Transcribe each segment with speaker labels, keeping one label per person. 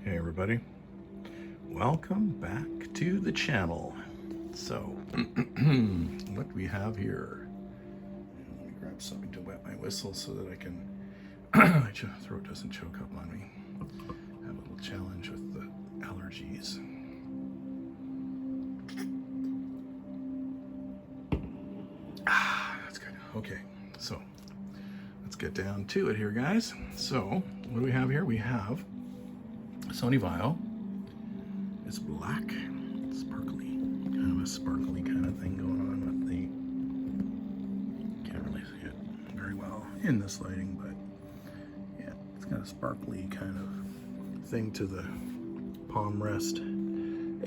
Speaker 1: Hey everybody, welcome back to the channel. So, what we have here, let me grab something to wet my whistle so that I can, my throat doesn't choke up on me. I have a little challenge with the allergies. That's good. Okay, so let's get down to it here, guys. So, what do we have here? We have Sony VAIO. It's black, sparkly, kind of a sparkly kind of thing going on with the, can't really see it very well in this lighting, but yeah, it's got a sparkly kind of thing to the palm rest.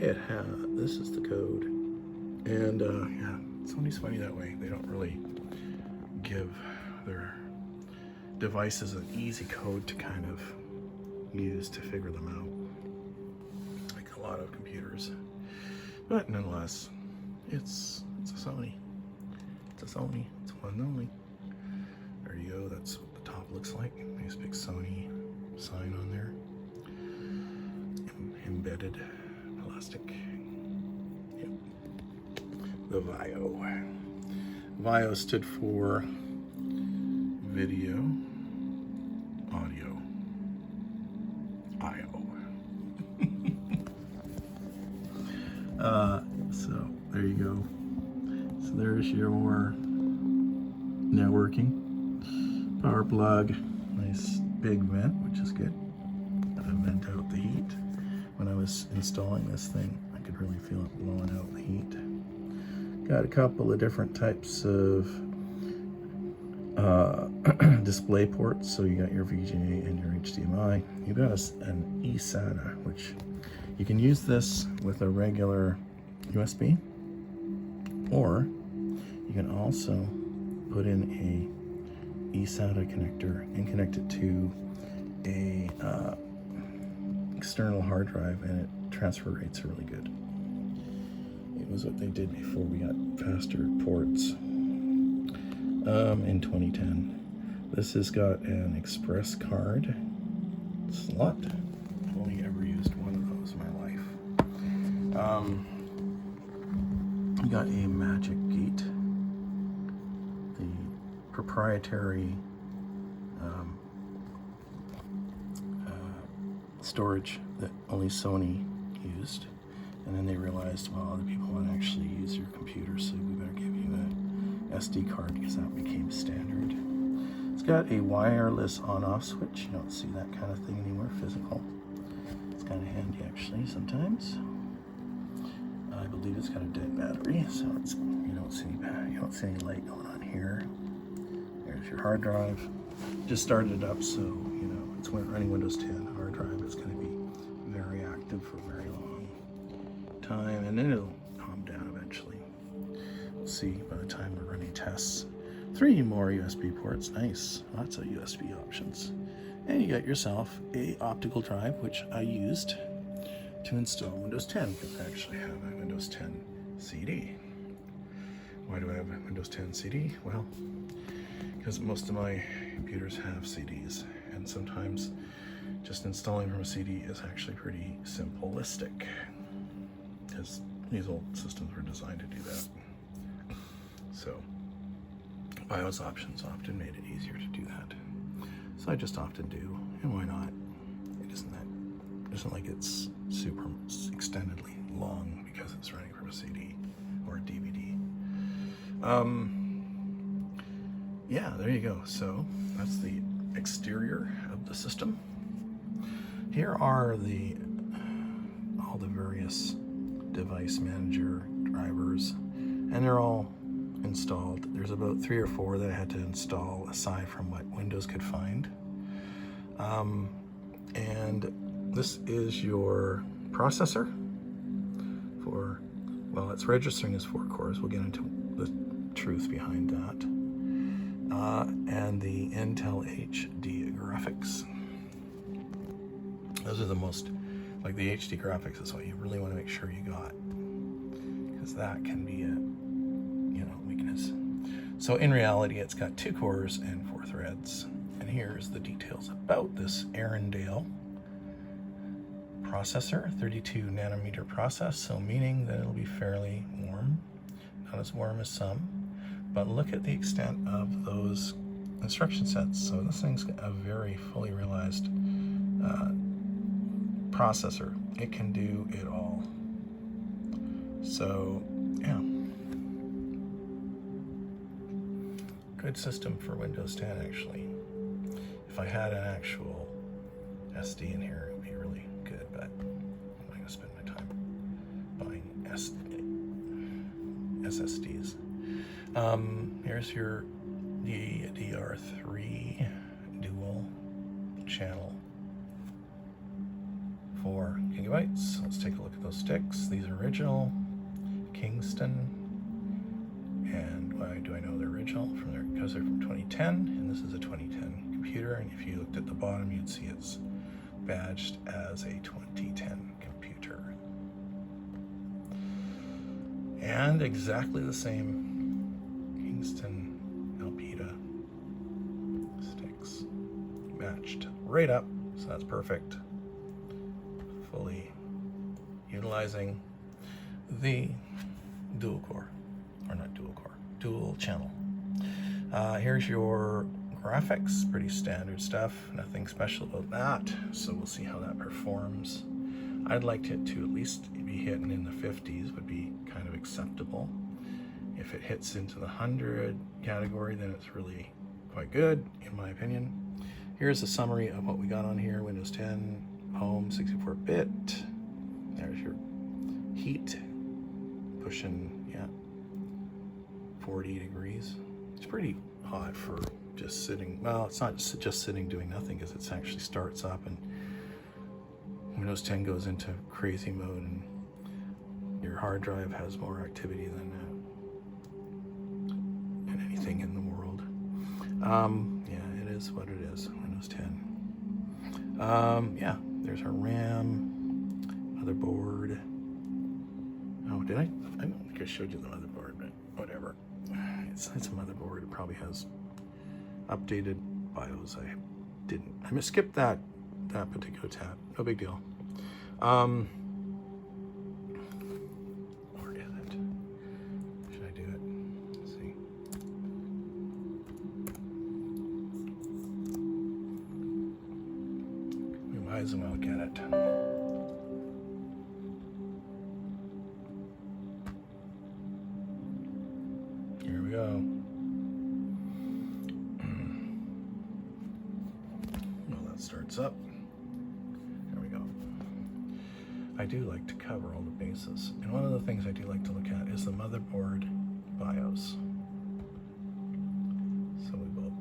Speaker 1: It has, this is the code, and yeah, Sony's funny that way. They don't really give their devices an easy code to kind of use to figure them out, like a lot of computers. But nonetheless, it's a Sony. It's a Sony. It's one and only. There you go. That's what the top looks like. Nice big Sony sign on there. Embedded plastic. Yep. The VAIO. VAIO stood for Video Audio IO. So there you go. So there's your networking power plug. Nice big vent, which is good. That'll vent out the heat. When I was installing this thing, I could really feel it blowing out the heat. Got a couple of different types of display ports. So you got your VGA and your HDMI. You got an eSATA, which you can use this with a regular USB, or you can also put in a eSATA connector and connect it to a external hard drive, and it transfer rates are really good. It was what they did before we got faster ports in 2010. This has got an express card slot. I've only ever used one of those in my life. You got a Magic Gate, the proprietary storage that only Sony used, and then they realized, well, other people want to actually use your computer, so we better give you an SD card, because that became standard. It's got a wireless on-off switch. You don't see that kind of thing anymore, physical. It's kind of handy actually sometimes. I believe it's got a dead battery, so it's, you don't see any light going on here. There's your hard drive. Just started it up, so you know it's running Windows 10 hard drive. It's going to be very active for a very long time, and then it'll calm down eventually. We'll see by the time we're running tests. 3 more USB ports, nice, lots of USB options. And you got yourself a optical drive, which I used to install Windows 10, because I actually have a Windows 10 CD. Why do I have a Windows 10 CD? Well, because most of my computers have CDs, and sometimes just installing from a CD is actually pretty simplistic, because these old systems were designed to do that. So BIOS options often made it easier to do that. So I just often do, and why not? It isn't like it's super extendedly long because it's running from a CD or a DVD. Yeah, there you go. So that's the exterior of the system. Here are all the various device manager drivers, and they're all installed. There's about 3 or 4 that I had to install aside from what Windows could find. And this is your processor for, well, it's registering as 4 cores. We'll get into the truth behind that. And the Intel HD graphics. Those are the most, like the HD graphics is what you really want to make sure you got, because that can be a, weakness. So in reality, it's got 2 cores and 4 threads. And here's the details about this Arendelle processor, 32 nanometer process, so meaning that it'll be fairly warm, not as warm as some, but look at the extent of those instruction sets. So this thing's a very fully realized processor. It can do it all. So yeah, good system for Windows 10 actually. If I had an actual SD in here, it would be really good, but I'm not going to spend my time buying SSDs. Here's your DDR3 dual channel, 4 gigabytes. Let's take a look at those sticks. These are original Kingston, and why do I know they're original? Because they're from 2010, and this is a 2010 computer, and if you looked at the bottom, you'd see it's badged as a 2010 computer. And exactly the same Kingston Alpida sticks, matched right up, so that's perfect. Fully utilizing the dual channel. Here's your graphics, pretty standard stuff, nothing special about that, so we'll see how that performs. I'd like it to at least be hitting in the 50s, would be kind of acceptable. If it hits into the 100 category, then it's really quite good, in my opinion. Here's a summary of what we got on here. Windows 10, home, 64-bit. There's your heat, pushing, yeah, 40 degrees. It's pretty hot for just sitting. Well, it's not just sitting doing nothing, because it actually starts up and Windows 10 goes into crazy mode, and your hard drive has more activity than anything in the world. Yeah, it is what it is, Windows 10. Yeah, there's our RAM, motherboard. Oh, did I don't think I showed you the motherboard, but whatever. It's a motherboard. It probably has updated BIOS. I skipped that particular tab. No big deal. Where is it? Should I do it? Let's see. We might as well get it. Here we go. Well, that starts up. There we go. I do like to cover all the bases. And one of the things I do like to look at is the motherboard BIOS. So we will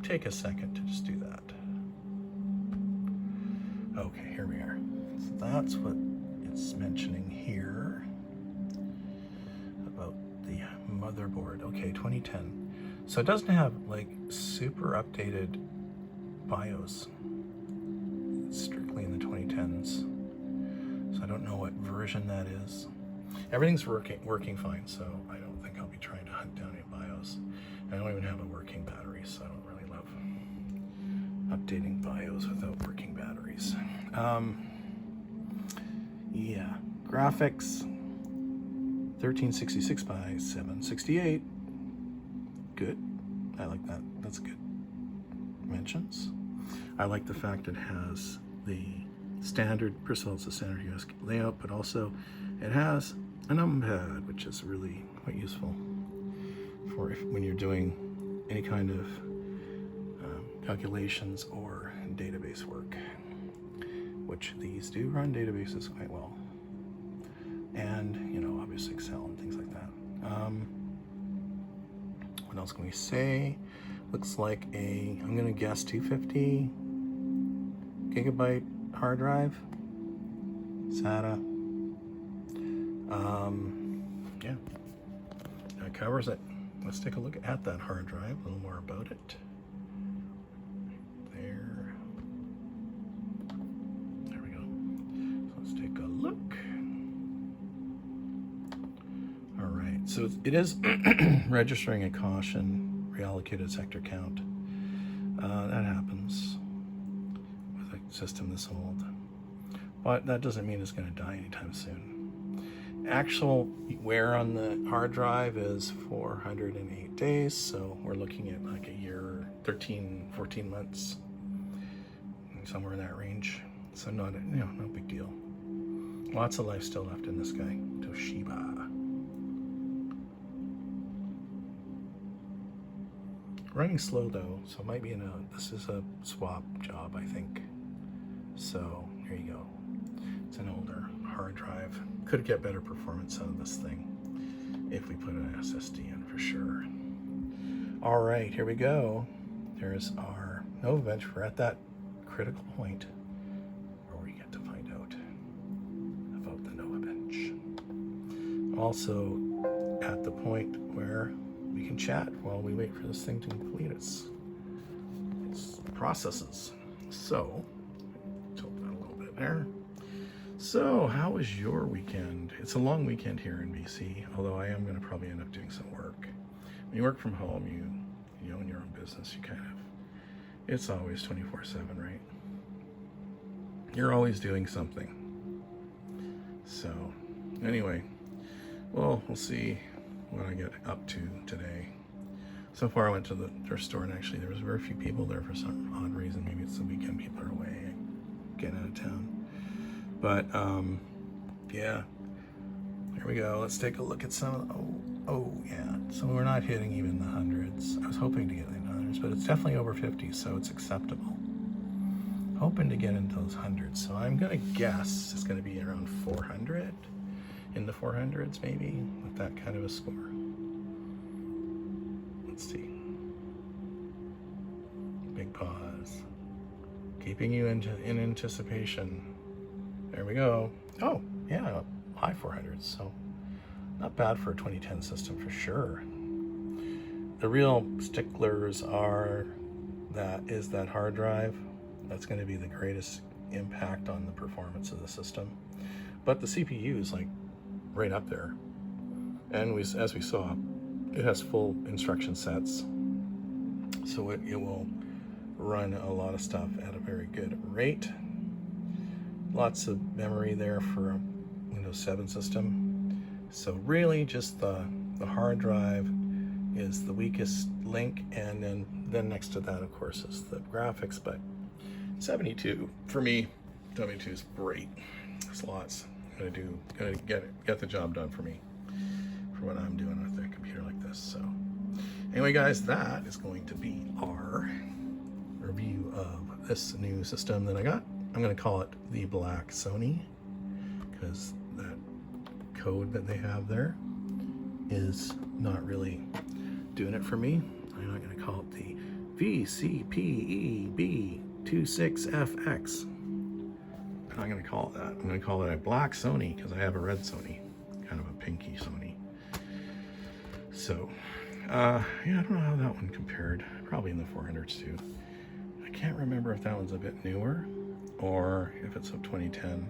Speaker 1: take a second to just do that. Okay, here we are. So that's what it's mentioning here about the motherboard. Okay, 2010. So it doesn't have like super updated BIOS. It's strictly in the 2010s. So I don't know what version that is. Everything's working fine, so I don't think I'll be trying to hunt down a BIOS. I don't even have a working battery, so I don't really love updating BIOS without working batteries. Yeah, graphics, 1366 by 768. Good. I like that. That's good. Dimensions. I like the fact it has the standard, first of all, it's a standard US layout, but also it has a numpad, which is really quite useful for when you're doing any kind of calculations or database work, which these do run databases quite well. And, you know, obviously Excel and things like that. What else can we say? Looks like I'm gonna guess 250 gigabyte hard drive, SATA. Yeah, that covers it. Let's take a look at that hard drive, a little more about it. There we go. So let's take a look. All right, so it is registering a caution, reallocated sector count. That happens with a system this old. but that doesn't mean it's going to die anytime soon. Actual wear on the hard drive is 408 days, so we're looking at like a year, 13, 14 months, somewhere in that range. So not, no big deal. Lots of life still left in this guy. Toshiba. Running slow though, so it might be this is a swap job, I think. So here you go. It's an older hard drive. Could get better performance out of this thing if we put an SSD in for sure. All right, here we go. There's our Nova Bench. We're at that critical point where we get to find out about the Nova Bench. Also at the point where we can chat while we wait for this thing to complete its processes. So, tilt that a little bit there. So, how was your weekend? It's a long weekend here in BC, although I am going to probably end up doing some work. When you work from home, you own your own business, you kind of, it's always 24/7, right? You're always doing something. So, anyway, well, we'll see what I get up to today. So far I went to the thrift store and actually there was very few people there for some odd reason. Maybe it's the weekend, people are away, getting out of town. But yeah, here we go. Let's take a look at some of the, yeah. So we're not hitting even the hundreds. I was hoping to get in the hundreds, but it's definitely over 50, so it's acceptable. Hoping to get into those hundreds. So I'm gonna guess it's gonna be around 400. In the 400s maybe, with that kind of a score. Let's see. Big pause. Keeping you in anticipation. There we go. Oh, yeah, high 400s, so not bad for a 2010 system for sure. The real sticklers are that hard drive. That's going to be the greatest impact on the performance of the system. But the CPU is like right up there, and as we saw, it has full instruction sets, so it will run a lot of stuff at a very good rate. Lots of memory there for a Windows 7 system, so really just the hard drive is the weakest link, and then next to that of course is the graphics. But 72 for me, 72 is great. It's lots. Gonna get the job done for me for what I'm doing with a computer like this. So anyway guys, that is going to be our review of this new system that I got. I'm gonna call it the Black Sony because that code that they have there is not really doing it for me. I'm not gonna call it the VPCEB26FX. I'm not going to call it that. I'm going to call it a black Sony because I have a red Sony, kind of a pinky Sony. So, yeah, I don't know how that one compared. Probably in the 400s too. I can't remember if that one's a bit newer or if it's of 2010.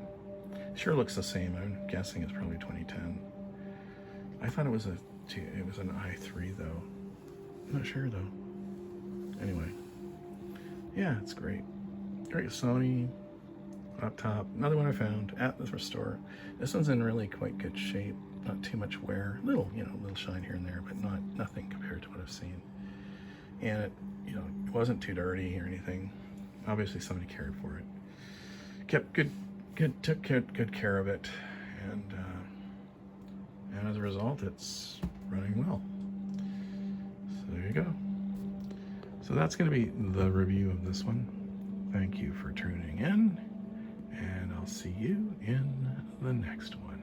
Speaker 1: Sure looks the same. I'm guessing it's probably 2010. I thought it was an i3 though. I'm not sure though. Anyway, yeah, it's great. Great Sony. Up top, another one I found at the thrift store. This one's in really quite good shape. Not too much wear. Little shine here and there, but nothing compared to what I've seen. And it, it wasn't too dirty or anything. Obviously, somebody cared for it. Took good care of it, and as a result, it's running well. So there you go. So that's going to be the review of this one. Thank you for tuning in. And I'll see you in the next one.